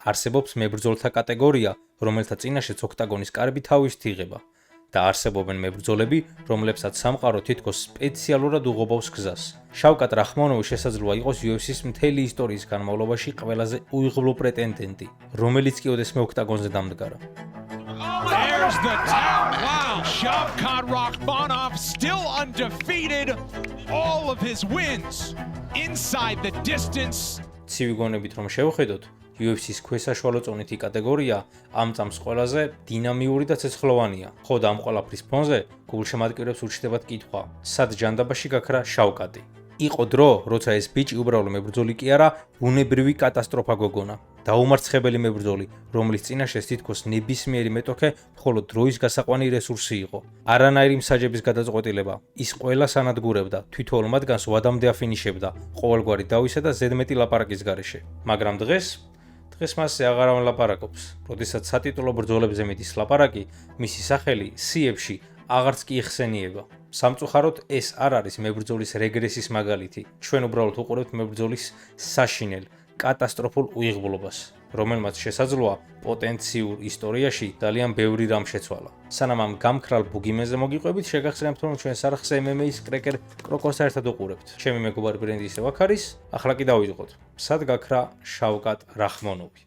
არსებობს მებრძოლთა კატეგორია, რომელთა წინაშეც ოქტაგონის კარები თავის თიღება და არსებობენ მებრძოლები, რომლებსაც სამყარო თითქოს სპეციალურად უღობავს გზას. შავკატ რახმონოვი შესაძლოა იყოს UFC-ს მთელი ისტორიის განმავლობაში ყველაზე უიღბლო პრეტენდენტი, რომელიც კი ოდესმე ოქტაგონზე დამდგარა. There's the tap. Wow, Shavkat Rakhmonov still undefeated. All of his wins inside the distance. ცივი გონებით რომ შევხედოთ, UFC-ს ქვესაშუალო წონითი კატეგორია ამ წამს ყველაზე დინამიური და ცეცხლოვანია. ხო და ამ ყველაფრის ფონზე გულშემატკივრებს ურჩდებათ კითხვა: სად ჯანდაბაში გაქრა შავკატი? იყო დრო, როცა ეს ბიჭი უბრალო მებრძოლი კი არა, ბუნებრივი კატასტროფა გოგონა. დაუმარცხებელი მებრძოლი, რომლის წინაშეს თითქოს ნებისმიერი მეტოქე მხოლოდ დროის გასაყვანი რესურსი იყო. არანაირი მსაჯების გადაწყვეტილება, ის ყველას ანადგურებდა, თითოეულ მათგანს ვადამდე აფინიშებდა, ყოველგვარი დავისა და ზედმეტი ლაპარაკის გარეშე. მაგრამ დღეს მასზე აღარავინ ლაპარაკობს. როდესაც სატიტულო ბრძოლებზე მიდის ლაპარაკი, მისი სახელი სიებში აღარც კი იხსენიება. სამწუხაროდ ეს არ არის მებრძოლის რეგრესის მაგალითი. ჩვენ უბრალოდ უყურებთ მებრძოლის საშინელ, კატასტროფულ უიღბლობას, რომელმაც შესაძლოა პოტენციურ ისტორიაში ძალიან ბევრი რამ შეცვალა. სანამ ამ გამქრალ ბუგიმეზე მოგიყვებით, შეგახსენებთ, რომ ჩვენ სარხზე MMA-ის კრეკერ კროკოს ერთად უყურებთ. ჩემი მეგობარი ბრენდი ისევ აქ არის, ახლა კი დავიწყოთ. სად გაქრა შავკატ რახმონოვი?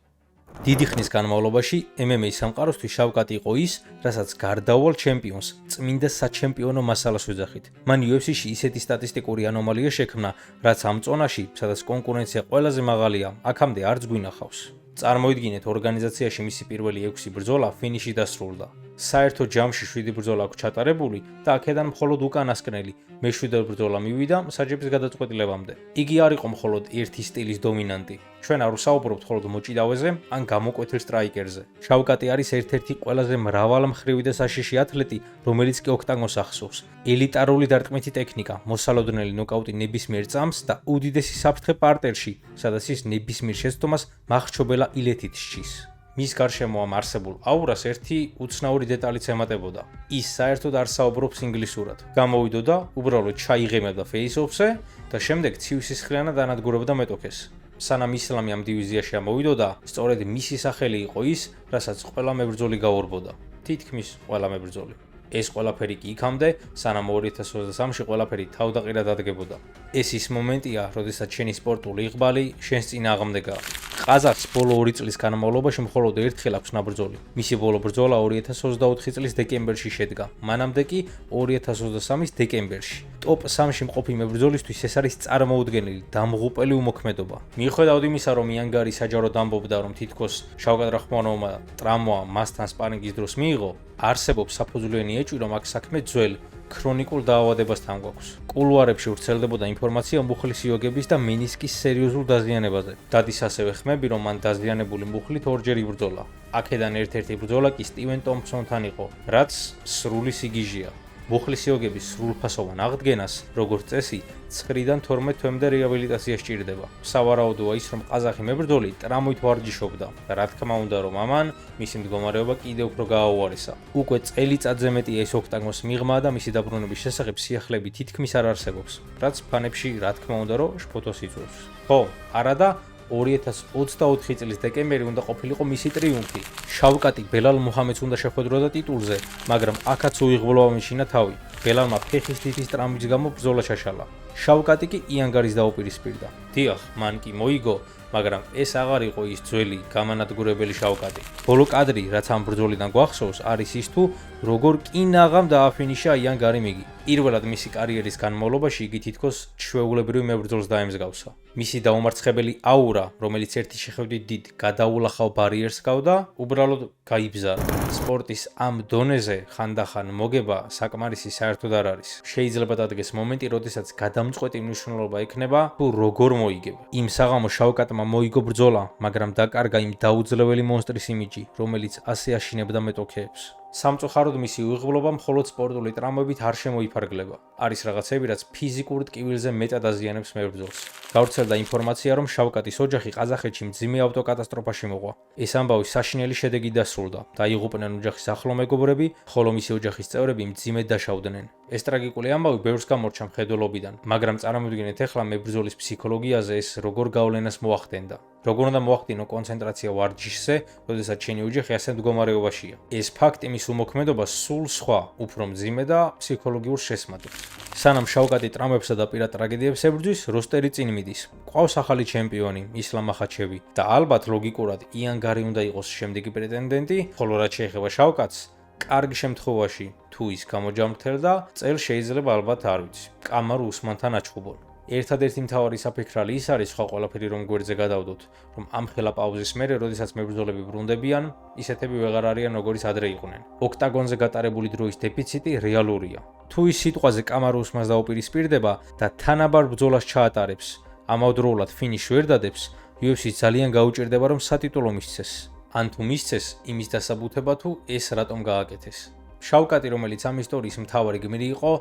დიდი ხნის განმავლობაში MMA სამყაროსთვის შავკატი იყო ის, რასაც გარდაუვალ ჩემპიონს წმინდა საჩემპიონო მასალას ვეძახით. მან UFC-ში ისეთი სტატისტიკური ანომალია შექმნა, რაც ამ წონაში, სადაც კონკურენცია ყველაზე მაღალია, აქამდე არც გვინახავს. წარმოიდგინეთ, ორგანიზაციაში მისი პირველი 6 ბრძოლა ფინიში დასრულდა. საერთო ჯამში 7 ბრძოლა აქვს ჩატარებული და აქედან მხოლოდ უკანასკნელი მე-7 ბრძოლა მივიდა მსაჯების გადაწყვეტილებამდე. იგი არ იყო მხოლოდ ერთი სტილის დომინანტი. ჩვენ არ ვსაუბრობთ მხოლოდ მოჭიდავეზე ან გამოკვეთილ სტრაიკერზე. შავკატი არის ერთ-ერთი ყველაზე მრავალმხრივი და საშიში ათლეტი, რომელიც კი ოქტაგონს ახსოვს. ელიტარული დარტყმითი ტექნიკა, მოსალოდნელი ნოკაუტი ნებისმიერ წამს და უდიდესი საფრთხე პარტერში, სადაც ის ნებისმიერ შეცდომას მახრჩობელა ილეთით სჯის. მის გარშემო ამ არსებულ აურას ერთი უცნაური დეტალიც ემატებოდა. ის საერთოდ არ საუბრობს ინგლისურად. გამოვიდოდა, უბრალოდ ჩაიღემებდა face-off-ზე და შემდეგ ცივსისხლიანად ანადგურებდა მეტოქეს. სანამ ისლამი ამ დივიზიაში ამოვიდოდა, სწორედ მისი სახელი იყო ის, რასაც ყველა მებრძოლი გაურბოდა. თითქმის ყველა მებრძოლი. ეს ყველაფერი კი იქამდე, სანამ 2023-ში ყველაფერი თავდაყირად დადგებოდა. ეს ის მომენტია, როდესაც შენი სპორტული იղბალი შენს წინააღმდეგაა. ყაზახს ბოლო 2 წლის განმავლობაში მხოლოდ ერთხელ აქვს ნაბრძოლი. მისი ბოლო ბრძოლა 2024 წლის დეკემბერში შედგა. მანამდე კი 2023-ის დეკემბერში. ტოპ 3-ში მყოფი მებრძოლისთვის ეს არის წარმოუდგენელი, დამღუპელი უმოქმედობა. მიუხედავად იმისა, რომ იანგარი საჯაროდ ამბობდა, რომ თითქოს შავკატ რახმონოვმა ტრამვა მასთან სპარინგის დროს მიიღო, არსებობს საფუძვლიანი ეჭვი, რომ აქ საქმე ძველ ქრონიკულ დაავადებასთან გვაქვს. კულუარებში ვრცელდებოდა ინფორმაცია მუხლის იოგების და მენისკის სერიოზულ დაზიანებაზე. დადის ასევე ხმები, რომ მან დაზიანებული მუხლით ორჯერ იბრძოლა. აქედან ერთ-ერთი ბრძოლა კი სტივენ ტომპსონთან იყო, რაც სრული სიგიჟეა. მუხლის იოგების სრულფასოვან აღდგენას, როგორც წესი, 9-დან 12 თვემდე რეაბილიტაცია სჭირდება. სავარაუდოა ის, რომ ყაზახი მებრძოლი ტრამვით ვარჯიშობდა და რა თქმა უნდა, რომ ამან მისი მდგომარეობა კიდევ უფრო გააუარესა. უკვე წელიწადზე მეტია ის ოქტაგონს მიღმა და მისი დაბრუნების შესახებ სიახლეები თითქმის არ არსებობს, რაც ფანებში რა თქმა უნდა, რომ შფოთოს იწვევს. ხო, არადა 2024 წლის დეკემბერი უნდა ყოფილიყო მისი ტრიუმფი. შავკატი ბელალ მუჰამედს უნდა შეხვედროდა ტიტულზე, მაგრამ აქაც უიღბლოა მიჩინა თავი. ბელალმა ფეხის თითის ტრამვის გამო ბრძოლა ჩაშალა. შავკატი კი იანგარის დაუპირისპირდა. დიახ, მან კი მოიგო, მაგრამ ეს აღარ იყო ის ძველი გამანადგურებელი შავკატი. ბოლო კადრი, რაც ამ ბრძოლიდან გვახსოვს, არის ის თუ როგორ კინაღამ დააფინიშა იანგარი მიგი. პირველად მისი კარიერის განმავლობაში იგი თითქოს ჩვეულებრივ მებრძოლს დაემსგავსა. მისი დაუმარცხებელი აურა, რომელიც ერთი შეხედვით დიდ გადაულახავ ბარიერს ჰგავდა, უბრალოდ გაიბზარა. სპორტის ამ დონეზე ხანდახან მოგება საკმარისი საერთოდ არ არის. შეიძლება დადგეს მომენტი, როდესაც გადამწყვეტი მნიშვნელობა ექნება თუ როგორ მოიგებ. იმ საღამოს შავკატმა მოიგო ბრძოლა, მაგრამ დაკარგა იმ დაუძლეველი მონსტრის იმიჯი, რომელიც ასე აშინებდა მეტოქეებს. სამწუხაროდ მისი უიღბლობა მხოლოდ სპორტული ტრამვებით არ შემოიფარგლება. არის რაღაცები, რაც ფიზიკურ ტკივილზე მეტად აზიანებს მებრძოლს. გავრცელდა ინფორმაცია, რომ შავკატის ოჯახი ყაზახეთში მძიმე ავტოკატასტროფაში მოყვა. ეს ამბავი საშინელი შედეგით დასრულდა. დაიღუპნენ ოჯახის ახლო მეგობრები, ხოლო მისი ოჯახის წევრები მძიმედ დაშავდნენ. ეს ტრაგიკული ამბავი ბევრს გამორჩა მხედველობიდან, მაგრამ წარმოვიდგინეთ ახლა მებრძოლის ფსიქოლოგიაზე ეს როგორ გავლენას მოახდენდა. როგორ უნდა მოახდინო კონცენტრაცია ვარჯიშზე, როდესაც შენი ოჯახი ასე მდგომარეობაშია. ეს ფაქტი მის უმოქმედობას სულ სხვა, უფრო მძიმე და ფსიქოლოგიურ შესმატებს. სანამ შავკატი ტრამვებსა და პირად ტრაგედიებს ებრძვის, როსტერი წინ მიდის. ყავს ახალი ჩემპიონი, ისლამ ახაჩევი და ალბათ ლოგიკურად იან გარი უნდა იყოს შემდეგი პრეტენდენტი, ხოლო რაც შეეხება შავკატს, კარგ შემთხვევაში თუ ის გამოჯამრთელდა, წელს შეიძლება ალბათ არ ვიცი, კამარ უსმანთან აჩხუბონ. ერთადერთი მთავარი საფიქრალი ის არის სხვა ყველაფერი რომ გვერდზე გადავდოთ, რომ ამ ხელა პაუზის მერე, როდესაც მებრძოლები ბრუნდებიან, ისეთები ვეღარ არიან როგორიც ადრე იყვნენ. ოქტაგონზე გატარებული დროის დეფიციტი რეალურია. თუ ის სიტყვაზე კამარ უსმანს დაუპირისპირდება და თანაბარ ბრძოლას ჩაატარებს, ამავდროულად ფინიშს ვერ დადებს, UFC ძალიან გაუჭირდება რომ სატიტულო მისცეს. ან თუ მისცეს, იმის დასაბუთება თუ ეს რატომ გააკეთეს. შავკატი, რომელიც ამ ისტორიის მთავარი გმირი იყო,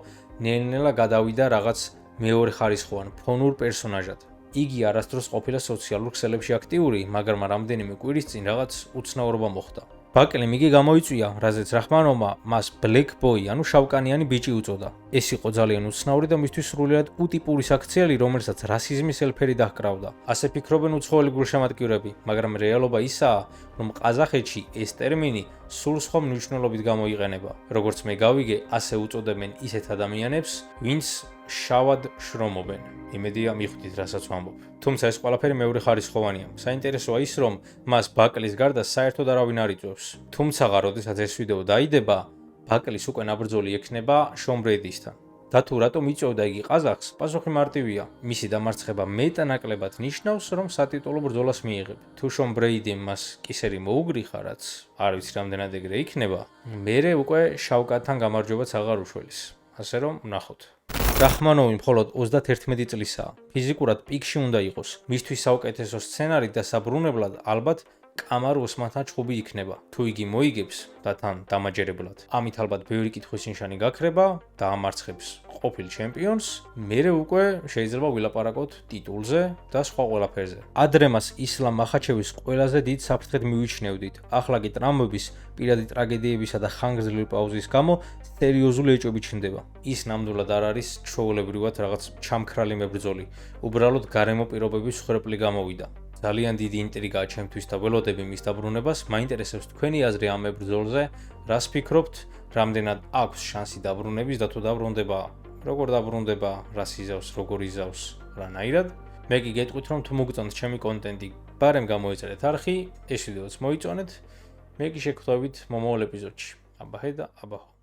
ნელ-ნელა გადავიდა რაღაც მეორე ხარისხოვან ფონურ პერსონაჟად. იგი არასდროს ყოფილა სოციალურ ქსელებში აქტიური, მაგრამ რამდენიმე კვირის წინ რაღაც უცნაურობა მოხდა. ბაკლიმ იგი გამოიწვია, რაზეც რაჰმანოვმა მას Black Boy, ანუ შავკანიანი ბიჭი უწოდა. ეს იყო ძალიან უცნაური და მისთვის სრულიად უტიპური საქციელი, რომელსაც რასიზმის ელფერი დაჰკრავდა. ასე ფიქრობენ უცხოელი გულშემატკივრები, მაგრამ რეალობა ისაა, რომ ყაზახეთში ეს ტერმინი სულ სხვა მნიშვნელობით გამოიყენება. როგორც მე გავიგე, ასე უწოდებენ ისეთ ადამიანებს, ვინც შავად შრომობენ. იმედია მიხვდით, რასაც ვამბობ. თუმცა ეს ყველაფერი მეორე ხარისხოვანია. საინტერესოა ის, რომ მას ბაკლის გარდა საერთოდ არავინ არ იწვევს. თუმცაღა, როდესაც ეს ვიდეო დაიდება, ბაკლის უკვე ნაბრძოლი ექნება შონ ბრეიდისთან. და თუ რატომ იწვევდა იგი ყაზახს, პასუხი მარტივია. მისი დამარცხება მეტნაკლებად ნიშნავს, რომ სატიტულო ბრძოლას მიიღებ. თუ შონ ბრეიდიმ მას კისერი მოუგრიხა, რაც არ ვიცი რამდენად ეგრე იქნება, მერე უკვე შავკატთან გამარჯვებაც აღარ უშველის. ასე რომ ვნახოთ. რაჰმანოვი მხოლოდ 31 წლისაა. ფიზიკურად პიკში უნდა იყოს. მისთვის საუკეთესო სცენარი და საბრუნებლად ალბათ კამარ უსმანთან ჩხუბი იქნება. თუ იგი მოიგებს და თან დამაჯერებლად. ამით ალბათ ბევრი კითხვის ნიშანი გაქრება და ამარცხებს ყოფილ ჩემპიონს, მერე უკვე შეიძლება ვილაპარაკოთ ტიტულზე და სხვა ყველაფერზე. ადრე მას ისლამ ახაჩევის ყველაზე დიდ საფრთხედ მივიჩნევდით. ახლა კი ტრამვების, პირადი ტრაგედიებისა და ხანგრძლივი პაუზის გამო სერიოზული ეჭვები ჩნდება. ის ნამდვილად არ არის ჩვეულებრივად რაღაც ჩამქრალი მებრძოლი. უბრალოდ გარემო პირობების ხრეპლი გამოვიდა. ძალიან დიდი ინტრიგაა ჩემთვის და ველოდები მის დაბრუნებას. მაინტერესებს თქვენი აზრი ამ მებრძოლზე, რას ფიქრობთ, რამდენად აქვს შანსი დაბრუნების და თუ დაბრუნდება, როგორ დაბრუნდება, რას იზავს, როგორ იზავს, რანაირად. მე კი გეტყვით, რომ თუ მოგწონთ ჩემი კონტენტი, ბარემ გამოიწერეთ არხი, ეს ვიდეოც მოიწონეთ. მე კი შეგხვდებით მომავალ ეპიზოდში. აბაჰე და აბაჰო.